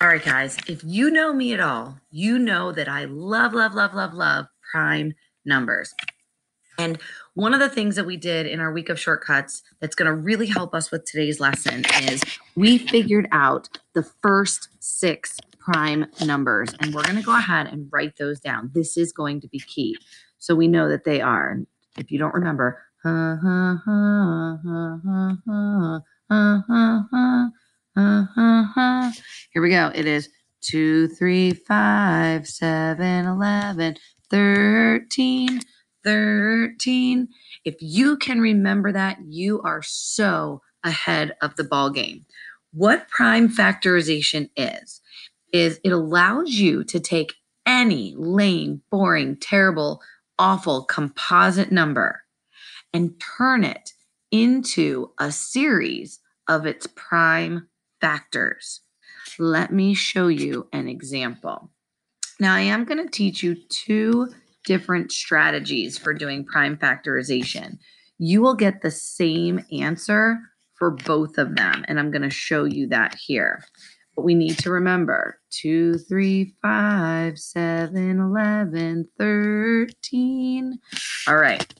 All right, guys, if you know me at all, you know that I love, love, love, love, love prime numbers. And one of the things that we did in our week of shortcuts that's going to really help us with today's lesson is we figured out the first 6 prime numbers. And we're going to go ahead and write those down. This is going to be key. So we know that they are. If you don't remember, here we go. It is 2, 3, 5, 7, 11, 13, 13. If you can remember that, you are so ahead of the ball game. What prime factorization is it allows you to take any lame, boring, terrible, awful composite number and turn it into a series of its prime factors. Let me show you an example. Now, I am going to teach you 2 different strategies for doing prime factorization. You will get the same answer for both of them, and I'm going to show you that here. But we need to remember 2, 3, 5, 7, 11, 13. All right.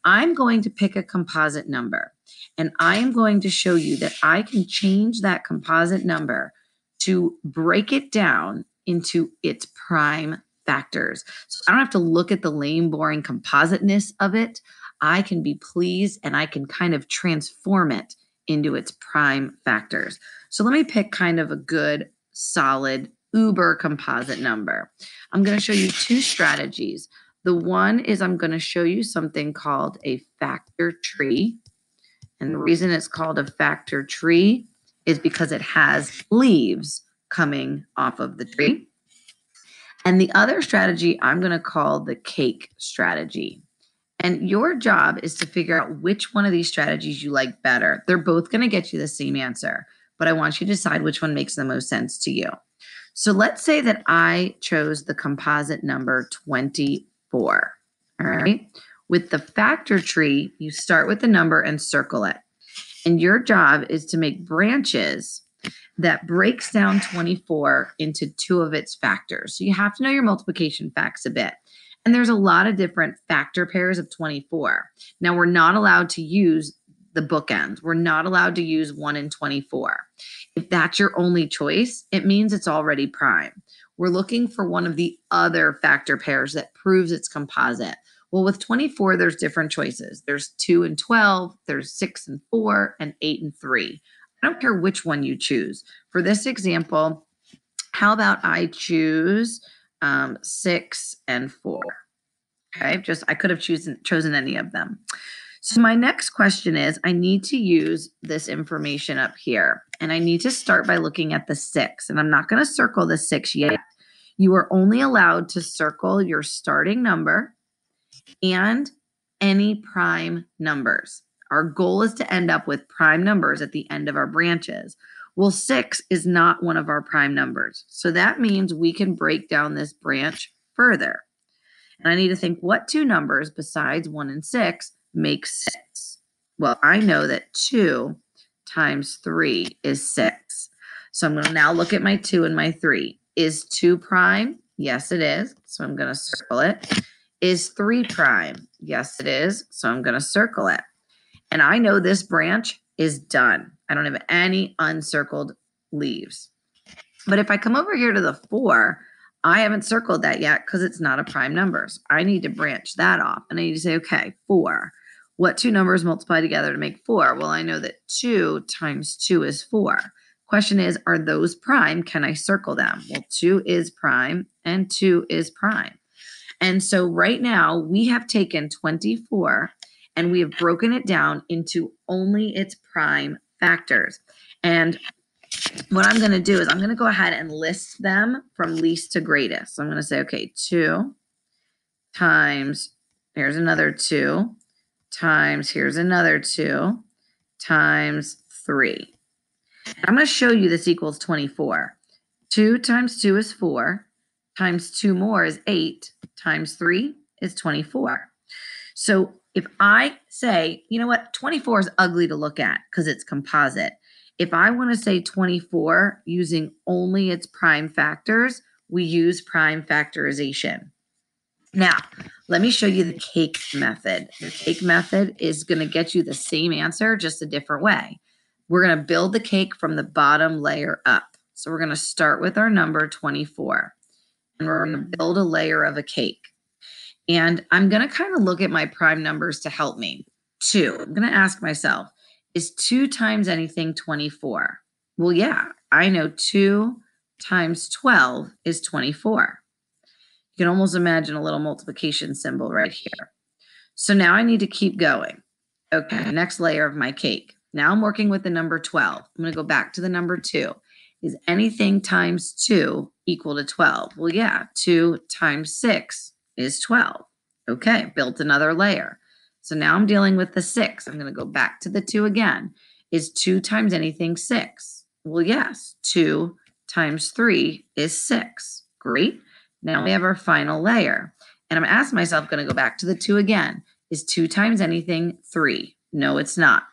I'm going to pick a composite number, and I'm going to show you that I can change that composite number to break it down into its prime factors. So I don't have to look at the lame, boring compositeness of it. I can be pleased and I can kind of transform it into its prime factors. So let me pick kind of a good, solid, uber composite number. I'm going to show you 2 strategies. The one is I'm going to show you something called a factor tree. And the reason it's called a factor tree is because it has leaves coming off of the tree. And the other strategy I'm going to call the cake strategy. And your job is to figure out which one of these strategies you like better. They're both going to get you the same answer, but I want you to decide which one makes the most sense to you. So let's say that I chose the composite number 24. All right. With the factor tree, you start with the number and circle it. And your job is to make branches that breaks down 24 into 2 of its factors. So you have to know your multiplication facts a bit. And there's a lot of different factor pairs of 24. Now, we're not allowed to use the bookends. We're not allowed to use 1 and 24. If that's your only choice, it means it's already prime. We're looking for one of the other factor pairs that proves it's composite. Well, with 24, there's different choices. There's 2 and 12, there's 6 and 4, and 8 and 3. I don't care which one you choose. For this example, how about I choose 6 and 4? Okay, I could have chosen any of them. So my next question is, I need to use this information up here, and I need to start by looking at the 6, and I'm not going to circle the 6 yet. You are only allowed to circle your starting number and any prime numbers. Our goal is to end up with prime numbers at the end of our branches. Well, 6 is not one of our prime numbers. So that means we can break down this branch further. And I need to think, what 2 numbers besides 1 and 6 make 6? Well, I know that 2 times 3 is 6. So I'm going to now look at my 2 and my 3. Is 2 prime? Yes, it is. So I'm going to circle it. Is 3 prime? Yes, it is. So I'm going to circle it. And I know this branch is done. I don't have any uncircled leaves. But if I come over here to the 4, I haven't circled that yet because it's not a prime number. So I need to branch that off. And I need to say, okay, 4. What 2 numbers multiply together to make 4? Well, I know that 2 times 2 is 4. Question is, are those prime? Can I circle them? Well, 2 is prime and 2 is prime. And so right now we have taken 24 and we have broken it down into only its prime factors. And what I'm going to do is I'm going to go ahead and list them from least to greatest. So I'm going to say, okay, 2 times, here's another 2, times, here's another 2, times 3. I'm going to show you this equals 24. 2 times 2 is 4, times 2 more is 8, times 3 is 24. So if I say, you know what, 24 is ugly to look at because it's composite. If I want to say 24 using only its prime factors, we use prime factorization. Now, let me show you the cake method. The cake method is going to get you the same answer, just a different way. We're going to build the cake from the bottom layer up. So we're going to start with our number 24, and we're going to build a layer of a cake. And I'm going to kind of look at my prime numbers to help me. 2, I'm going to ask myself, is 2 times anything 24? Well, yeah, I know 2 times 12 is 24. You can almost imagine a little multiplication symbol right here. So now I need to keep going. Okay, next layer of my cake. Now I'm working with the number 12. I'm going to go back to the number 2. Is anything times 2 equal to 12? Well, yeah, 2 times 6 is 12. Okay, built another layer. So now I'm dealing with the 6. I'm going to go back to the 2 again. Is 2 times anything 6? Well, yes, 2 times 3 is 6. Great. Now we have our final layer. And I'm asking myself, going to go back to the 2 again. Is 2 times anything 3? No, it's not.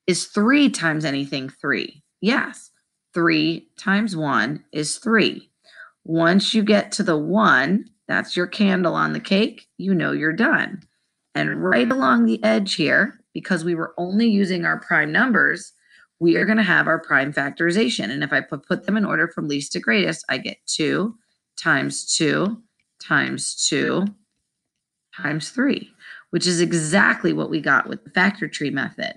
Is 3 times anything 3? Yes. 3 times 1 is 3. Once you get to the 1, that's your candle on the cake, you know you're done. And right along the edge here, because we were only using our prime numbers, we are going to have our prime factorization. And if I put them in order from least to greatest, I get 2 times 2 times 2 times 3, which is exactly what we got with the factor tree method.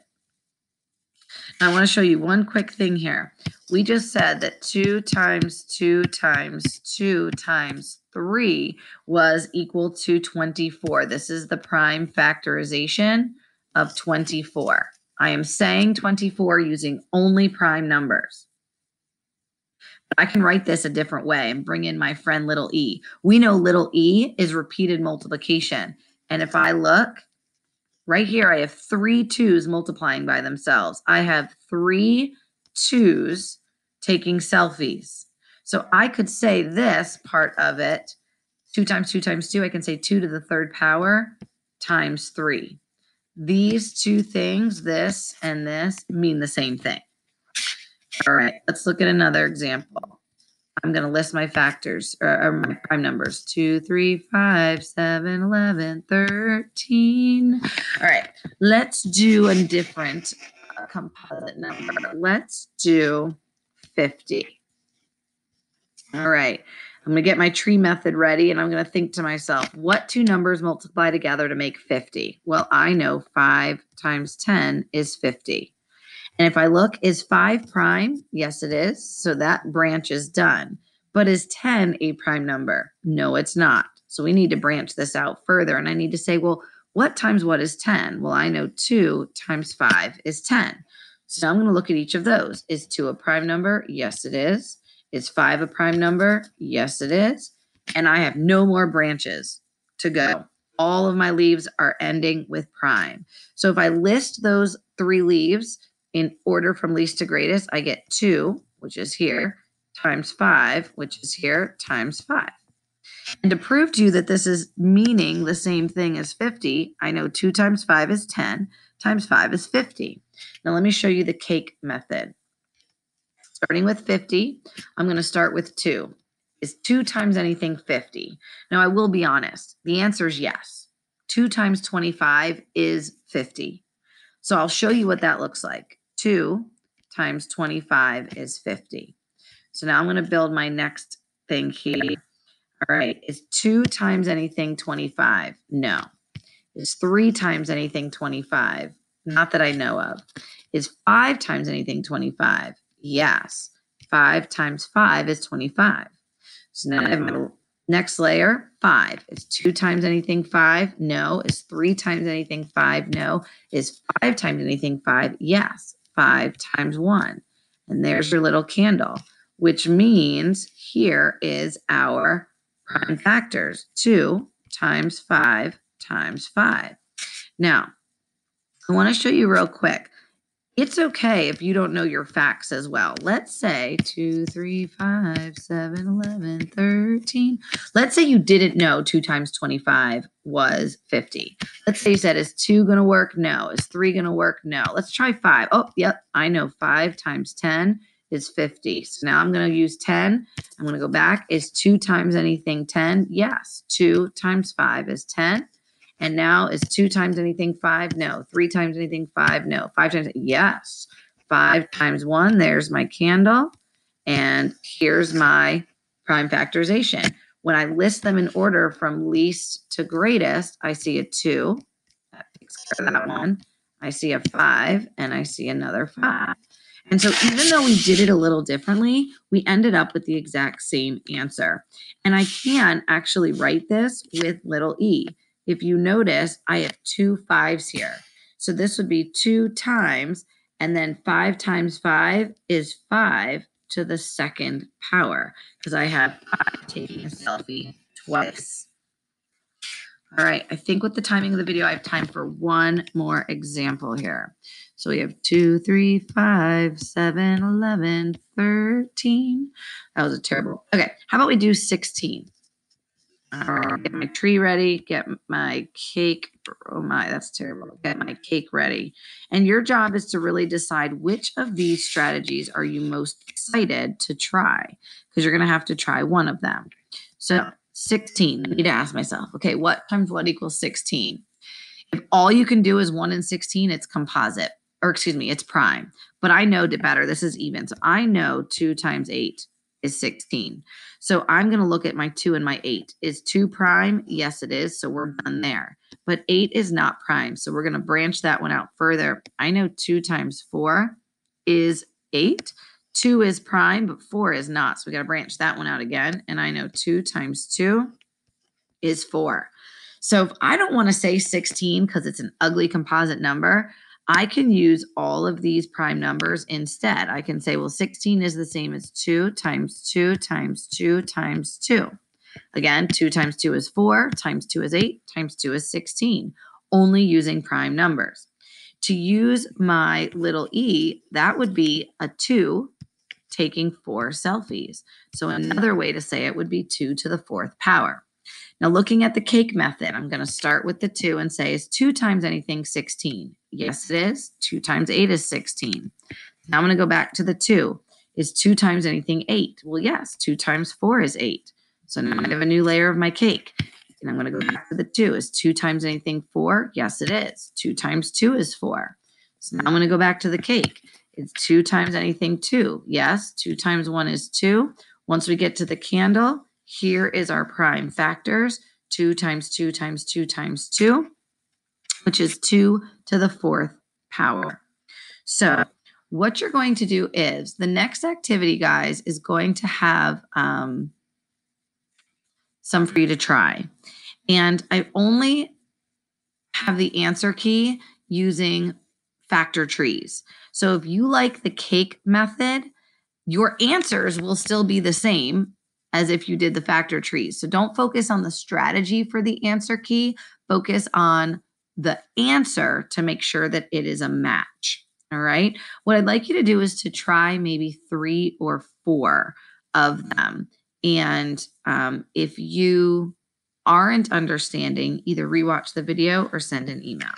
I want to show you one quick thing here. We just said that 2 times 2 times 2 times 3 was equal to 24. This is the prime factorization of 24. I am saying 24 using only prime numbers. But I can write this a different way and bring in my friend little e. We know little e is repeated multiplication. And if I look, right here, I have 3 2's multiplying by themselves. I have 3 2's taking selfies. So I could say this part of it, 2 times 2 times 2, I can say 2 to the 3rd power times 3. These two things, this and this, mean the same thing. All right, let's look at another example. I'm going to list my factors, or my prime numbers. 2, 3, 5, 7, 11, 13. All right, let's do a different composite number. Let's do 50. All right, I'm going to get my tree method ready, and I'm going to think to myself, what 2 numbers multiply together to make 50? Well, I know 5 times 10 is 50. And if I look, is 5 prime? Yes, it is. So that branch is done. But is 10 a prime number? No, it's not. So we need to branch this out further. And I need to say, well, what times what is 10? Well, I know 2 times 5 is 10. So I'm going to look at each of those. Is 2 a prime number? Yes, it is. Is 5 a prime number? Yes, it is. And I have no more branches to go. All of my leaves are ending with prime. So if I list those 3 leaves, in order from least to greatest, I get 2, which is here, times 5, which is here, times 5. And to prove to you that this is meaning the same thing as 50, I know 2 times 5 is 10, times 5 is 50. Now let me show you the cake method. Starting with 50, I'm going to start with 2. Is 2 times anything 50? Now I will be honest, the answer is yes. 2 times 25 is 50. So I'll show you what that looks like. 2 times 25 is 50. So now I'm going to build my next thing here. All right. Is 2 times anything 25? No. Is 3 times anything 25? Not that I know of. Is 5 times anything 25? Yes. 5 times 5 is 25. So now I have my next layer, 5. Is 2 times anything 5? No. Is 3 times anything 5? No. Is 5 times anything 5? Yes. 5 times 1. And there's your little candle, which means here is our prime factors. 2 times 5 times 5. Now, I want to show you real quick. It's okay if you don't know your facts as well. Let's say 2, 3, 5, 7, 11, 13. Let's say you didn't know 2 times 25 was 50. Let's say you said, is 2 going to work? No. Is 3 going to work? No. Let's try 5. Oh, yep. I know 5 times 10 is 50. So now I'm going to use 10. I'm going to go back. Is 2 times anything 10? Yes. 2 times 5 is 10. And now is 2 times anything 5? No. 3 times anything 5? No. 5 times, yes. 5 times 1, there's my candle. And here's my prime factorization. When I list them in order from least to greatest, I see a 2. That takes care of that one. I see a 5, and I see another 5. And so even though we did it a little differently, we ended up with the exact same answer. And I can actually write this with little e. If you notice, I have 2 5s here. So this would be 2 times, and then 5 times 5 is 5 to the second power, because I have 5 taking a selfie twice. All right, I think with the timing of the video, I have time for one more example here. So we have 2, 3, 5, 7, 11, 13. That was a terrible. Okay, how about we do 16? Get my tree ready, get my cake. Oh my, that's terrible. Get my cake ready. And your job is to really decide which of these strategies are you most excited to try, because you're going to have to try one of them. So 16, I need to ask myself, okay, what times what equals 16? If all you can do is 1 and 16, it's composite, or excuse me, it's prime. But I know better. This is even. So I know 2 times 8 is 16. So I'm going to look at my 2 and my 8. Is 2 prime? Yes, it is. So we're done there. But 8 is not prime. So we're going to branch that one out further. I know 2 times 4 is 8. 2 is prime, but 4 is not. So we got to branch that one out again. And I know 2 times 2 is 4. So if I don't want to say 16 because it's an ugly composite number, I can use all of these prime numbers instead. I can say, well, 16 is the same as 2 times 2 times 2 times 2. Again, 2 times 2 is 4, times 2 is 8, times 2 is 16, only using prime numbers. To use my little e, that would be a 2 taking 4 selfies. So another way to say it would be 2 to the 4th power. Now, looking at the cake method, I'm going to start with the 2 and say, is 2 times anything 16? Yes, it is. 2 times 8 is 16. Now I'm going to go back to the 2. Is 2 times anything 8? Well, yes. 2 times 4 is 8. So now I have a new layer of my cake. And I'm going to go back to the 2. Is 2 times anything 4? Yes, it is. 2 times 2 is 4. So now I'm going to go back to the cake. Is 2 times anything 2? Yes. 2 times 1 is 2. Once we get to the candle, here is our prime factors. 2 times 2 times 2 times 2, which is 2 to the 4th power. So what you're going to do is the next activity, guys, is going to have some for you to try. And I only have the answer key using factor trees. So if you like the cake method, your answers will still be the same as if you did the factor trees. So don't focus on the strategy for the answer key. Focus on the answer to make sure that it is a match. All right. What I'd like you to do is to try maybe 3 or 4 of them. And if you aren't understanding, either rewatch the video or send an email.